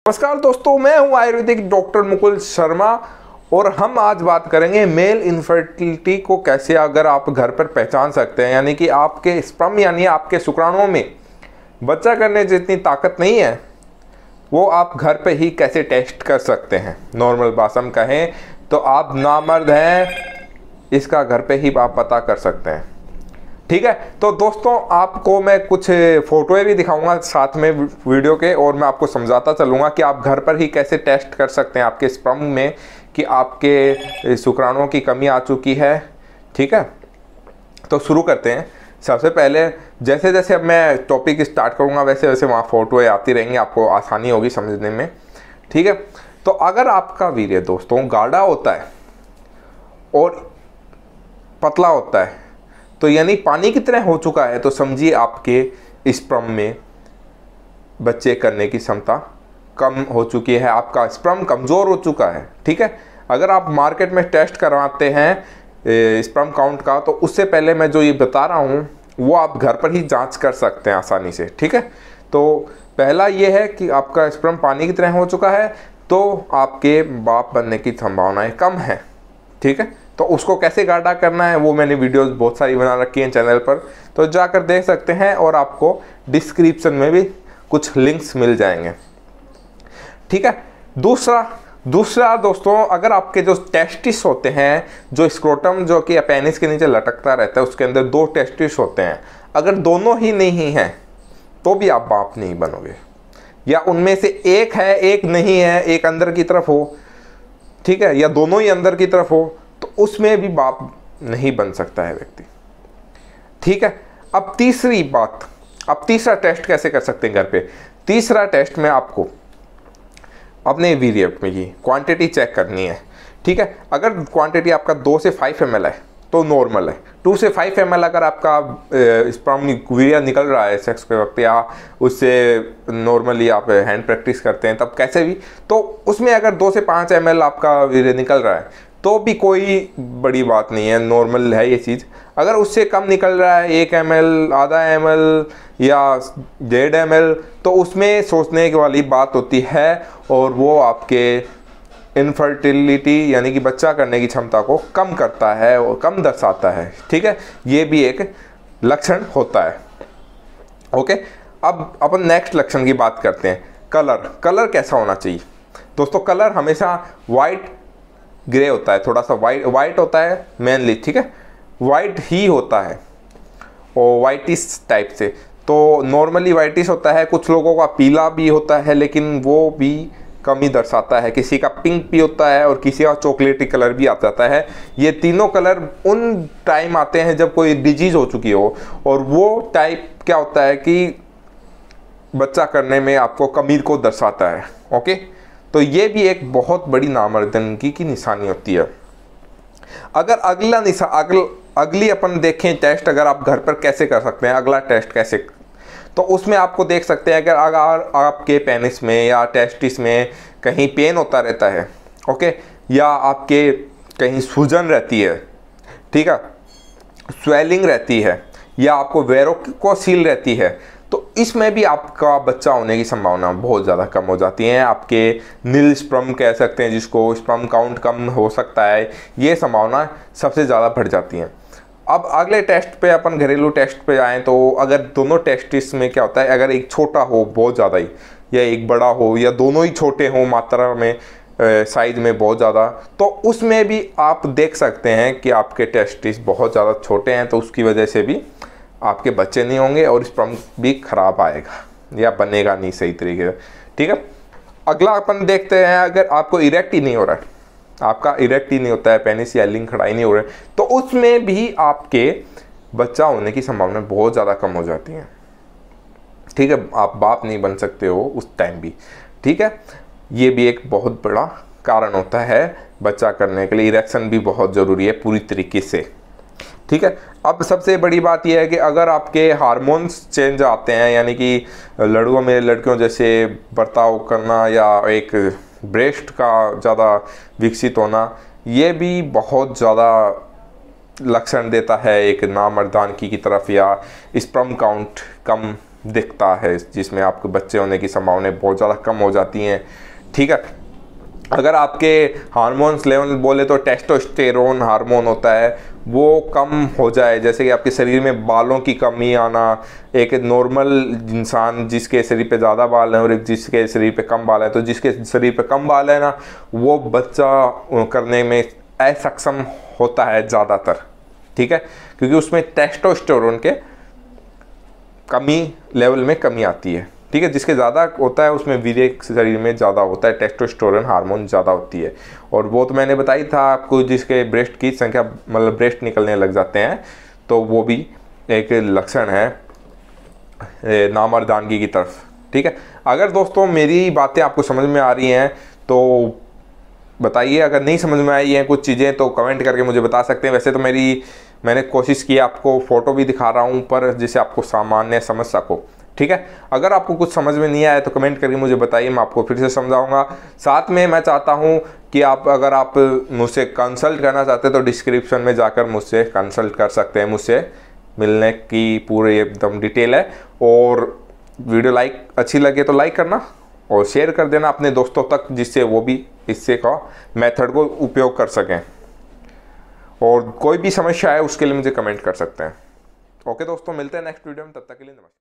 नमस्कार दोस्तों, मैं हूं आयुर्वेदिक डॉक्टर मुकुल शर्मा और हम आज बात करेंगे मेल इनफर्टिलिटी को कैसे अगर आप घर पर पहचान सकते हैं, यानी कि आपके स्पर्म यानी आपके शुक्राणुओं में बच्चा करने जितनी ताकत नहीं है वो आप घर पे ही कैसे टेस्ट कर सकते हैं। नॉर्मल भाषा में कहें तो आप नामर्द हैं, इसका घर पे ही आप पता कर सकते हैं। ठीक है, तो दोस्तों आपको मैं कुछ फ़ोटोएं भी दिखाऊंगा साथ में वीडियो के, और मैं आपको समझाता चलूँगा कि आप घर पर ही कैसे टेस्ट कर सकते हैं आपके स्पर्म में कि आपके शुक्राणुओं की कमी आ चुकी है। ठीक है, तो शुरू करते हैं। सबसे पहले जैसे जैसे अब मैं टॉपिक स्टार्ट करूँगा वैसे वैसे वहाँ फ़ोटोएँ आती रहेंगी, आपको आसानी होगी समझने में। ठीक है, तो अगर आपका वीर्य दोस्तों गाढ़ा होता है और पतला होता है तो यानी पानी की तरह हो चुका है, तो समझिए आपके स्पर्म में बच्चे करने की क्षमता कम हो चुकी है, आपका स्पर्म कमज़ोर हो चुका है। ठीक है, अगर आप मार्केट में टेस्ट करवाते हैं स्पर्म काउंट का, तो उससे पहले मैं जो ये बता रहा हूँ वो आप घर पर ही जांच कर सकते हैं आसानी से। ठीक है, तो पहला ये है कि आपका स्पर्म पानी की तरह हो चुका है तो आपके बाप बनने की संभावनाएं कम है। ठीक है, तो उसको कैसे गाढ़ा करना है वो मैंने वीडियोस बहुत सारी बना रखी हैं चैनल पर, तो जाकर देख सकते हैं और आपको डिस्क्रिप्शन में भी कुछ लिंक्स मिल जाएंगे। ठीक है, दूसरा दोस्तों, अगर आपके जो टेस्टिस होते हैं, जो स्क्रोटम जो कि पेनिस के नीचे लटकता रहता है, उसके अंदर 2 टेस्टिस होते हैं, अगर दोनों ही नहीं हैं तो भी आप बाप नहीं बनोगे, या उनमें से एक है एक नहीं है, एक अंदर की तरफ हो, ठीक है, या दोनों ही अंदर की तरफ हो, तो उसमें भी बाप नहीं बन सकता है व्यक्ति। ठीक है, अब तीसरा टेस्ट कैसे कर सकते हैं घर पे। तीसरा टेस्ट में आपको अपने वीर्य में की क्वांटिटी चेक करनी है। ठीक है, अगर क्वांटिटी आपका 2 से 5 ml है तो नॉर्मल है। 2 से 5 ml अगर आपका स्पर्म वीर्य निकल रहा है सेक्स के वक्त, या उससे नॉर्मली आप हैंड प्रैक्टिस करते हैं तब कैसे भी, तो उसमें अगर 2 से 5 ml आपका वीर्य निकल रहा है तो भी कोई बड़ी बात नहीं है, नॉर्मल है ये चीज़। अगर उससे कम निकल रहा है 1 ml, आधा ml या 1.5 ml, तो उसमें सोचने वाली बात होती है और वो आपके इनफर्टिलिटी यानी कि बच्चा करने की क्षमता को कम करता है और कम दर्शाता है। ठीक है, ये भी एक लक्षण होता है। ओके, अब अपन नेक्स्ट लक्षण की बात करते हैं। कलर कैसा होना चाहिए दोस्तों। कलर हमेशा वाइट ग्रे होता है, थोड़ा सा वाइट होता है मेनली। ठीक है, वाइट ही होता है और वाइटिश टाइप से, तो नॉर्मली वाइटिश होता है। कुछ लोगों का पीला भी होता है लेकिन वो भी कमी दर्शाता है, किसी का पिंक भी होता है और किसी का चॉकलेटी कलर भी आ जाता है। ये तीनों कलर उन टाइम आते हैं जब कोई डिजीज़ हो चुकी हो, और वो टाइप क्या होता है कि बच्चा करने में आपको कमी को दर्शाता है। ओके, तो ये भी एक बहुत बड़ी नामर्दगी की निशानी होती है। अगर अगली अपन देखें टेस्ट, अगर आप घर पर कैसे कर सकते हैं अगला टेस्ट कैसे, तो उसमें आपको देख सकते हैं अगर आपके पेनिस में या टेस्टिस में कहीं पेन होता रहता है, ओके, या आपके कहीं सूजन रहती है, ठीक है, स्वेलिंग रहती है, या आपको वेरोकोसील रहती है, तो इसमें भी आपका बच्चा होने की संभावना बहुत ज़्यादा कम हो जाती है। आपके नील स्पर्म कह सकते हैं जिसको, स्पर्म काउंट कम हो सकता है, ये संभावना सबसे ज़्यादा बढ़ जाती है। अब अगले टेस्ट पे अपन घरेलू टेस्ट पे आएँ तो अगर दोनों टेस्टिस में क्या होता है, अगर एक छोटा हो बहुत ज़्यादा ही, या एक बड़ा हो, या दोनों ही छोटे हों मात्रा में, साइज़ में बहुत ज़्यादा, तो उसमें भी आप देख सकते हैं कि आपके टेस्टिस बहुत ज़्यादा छोटे हैं, तो उसकी वजह से भी आपके बच्चे नहीं होंगे और स्पर्म भी खराब आएगा या बनेगा नहीं सही तरीके से। ठीक है, अगला अपन देखते हैं, अगर आपको इरेक्ट ही नहीं हो रहा है, आपका इरेक्ट ही नहीं होता है, पेनिस या लिंग खड़ाई नहीं हो रहा है, तो उसमें भी आपके बच्चा होने की संभावना बहुत ज़्यादा कम हो जाती है। ठीक है, आप बाप नहीं बन सकते हो उस टाइम भी। ठीक है, ये भी एक बहुत बड़ा कारण होता है बच्चा करने के लिए। इरेक्शन भी बहुत ज़रूरी है पूरी तरीके से। ठीक है, अब सबसे बड़ी बात यह है कि अगर आपके हार्मोन्स चेंज आते हैं, यानी कि लड़कों में लड़कियों जैसे बर्ताव करना या एक ब्रेस्ट का ज़्यादा विकसित होना, ये भी बहुत ज़्यादा लक्षण देता है एक नामर्दानगी की तरफ, या स्पर्म काउंट कम दिखता है, जिसमें आपके बच्चे होने की संभावनाएं बहुत ज़्यादा कम हो जाती हैं। ठीक है, अगर आपके हार्मोन्स लेवल बोले तो टेस्टोस्टेरोन हार्मोन होता है वो कम हो जाए, जैसे कि आपके शरीर में बालों की कमी आना, एक नॉर्मल इंसान जिसके शरीर पे ज़्यादा बाल है और एक जिसके शरीर पे कम बाल है, तो जिसके शरीर पे कम बाल है ना वो बच्चा करने में असक्षम होता है ज़्यादातर। ठीक है, क्योंकि उसमें टेस्टोस्टेरोन के कमी लेवल में कमी आती है। ठीक है, जिसके ज़्यादा होता है उसमें वीर्य शरीर में ज़्यादा होता है, टेस्टोस्टेरोन हार्मोन ज़्यादा होती है। और वो तो मैंने बताई था आपको, जिसके ब्रेस्ट की संख्या मतलब ब्रेस्ट निकलने लग जाते हैं, तो वो भी एक लक्षण है नामर्दानगी की तरफ। ठीक है, अगर दोस्तों मेरी बातें आपको समझ में आ रही हैं तो बताइए, अगर नहीं समझ में आई हैं कुछ चीज़ें तो कमेंट करके मुझे बता सकते हैं। वैसे तो मैंने कोशिश की आपको फ़ोटो भी दिखा रहा हूँ पर जिससे आपको सामान्य समझ सको। ठीक है, अगर आपको कुछ समझ में नहीं आया तो कमेंट करके मुझे बताइए, मैं आपको फिर से समझाऊंगा। साथ में मैं चाहता हूं कि अगर आप मुझसे कंसल्ट करना चाहते हैं तो डिस्क्रिप्शन में जाकर मुझसे कंसल्ट कर सकते हैं, मुझसे मिलने की पूरी एकदम डिटेल है। और वीडियो अच्छी लगे तो लाइक करना और शेयर कर देना अपने दोस्तों तक, जिससे वो भी इससे का मेथड को उपयोग कर सकें। और कोई भी समस्या है उसके लिए मुझे कमेंट कर सकते हैं। ओके दोस्तों, मिलते हैं नेक्स्ट वीडियो में, तब तक के लिए नमस्कार।